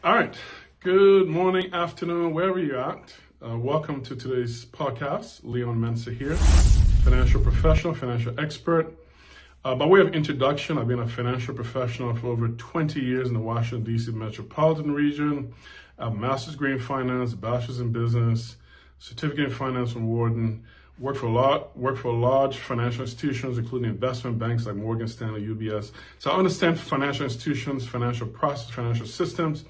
All right. Good morning, afternoon, wherever you're at. Welcome to today's podcast. Leon Mensah here, financial professional, financial expert. By way of introduction, I've been a financial professional for over 20 years in the Washington, D.C. metropolitan region. I have a master's degree in finance, a bachelor's in business, certificate in finance from Wharton. Work for large financial institutions, including investment banks like Morgan Stanley, UBS. So I understand financial institutions, financial process, financial systems,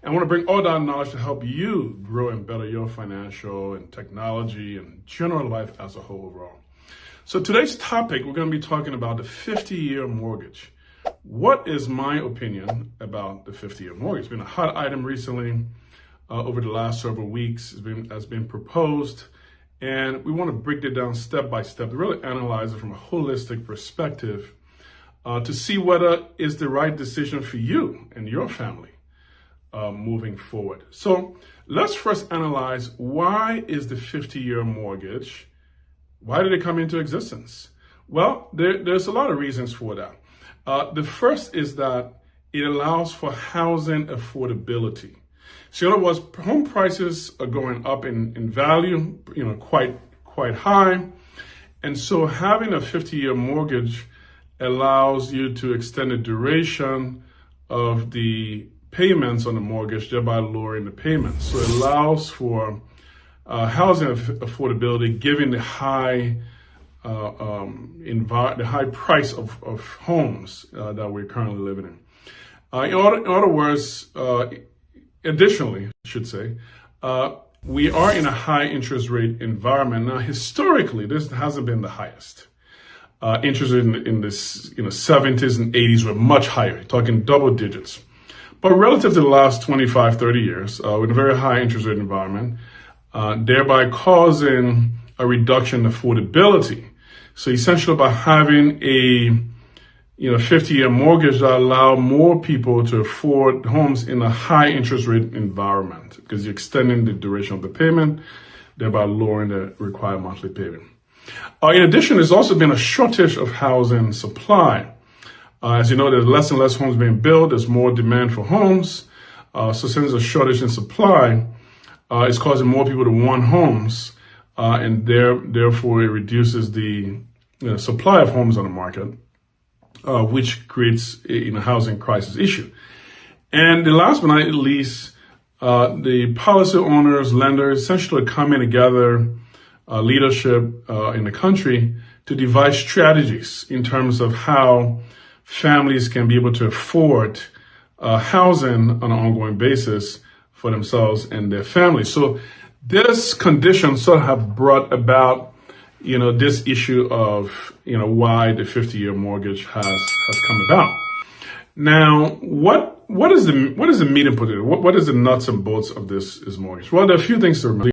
and I want to bring all that knowledge to help you grow and better your financial and technology and general life as a whole overall. So today's topic, we're going to be talking about the 50-year mortgage. What is my opinion about the 50-year mortgage? It's been a hot item recently. Over the last several weeks, has been proposed. And we want to break it down step by step to really analyze it from a holistic perspective to see whether it's the right decision for you and your family moving forward. So let's first analyze, why is the 50-year mortgage, why did it come into existence? Well, there's a lot of reasons for that. The first is that it allows for housing affordability. So in other words, home prices are going up in value, quite high. And so having a 50-year mortgage allows you to extend the duration of the payments on the mortgage, thereby lowering the payments. So it allows for housing affordability, given the high price of homes that we're currently living in. In other words, additionally, I should say, we are in a high interest rate environment. Now, historically, this hasn't been the highest. Interest rate in this 70s and 80s were much higher, talking double digits. But relative to the last 25, 30 years, with a very high interest rate environment, thereby causing a reduction in affordability. So essentially, by having a 50-year mortgage that allow more people to afford homes in a high interest rate environment, because you're extending the duration of the payment, thereby lowering the required monthly payment. In addition, there's also been a shortage of housing supply. As you know, there's less and less homes being built. There's more demand for homes. So since there's a shortage in supply, it's causing more people to want homes, and therefore it reduces the supply of homes on the market. Which creates a housing crisis issue. And the last but not least, the policy owners, lenders, essentially coming together, leadership in the country to devise strategies in terms of how families can be able to afford housing on an ongoing basis for themselves and their families. So this condition sort of have brought about this issue of, why the 50-year mortgage has come about. Now, what is the meat and potato? What is the nuts and bolts of this mortgage? Well, there are a few things to remember.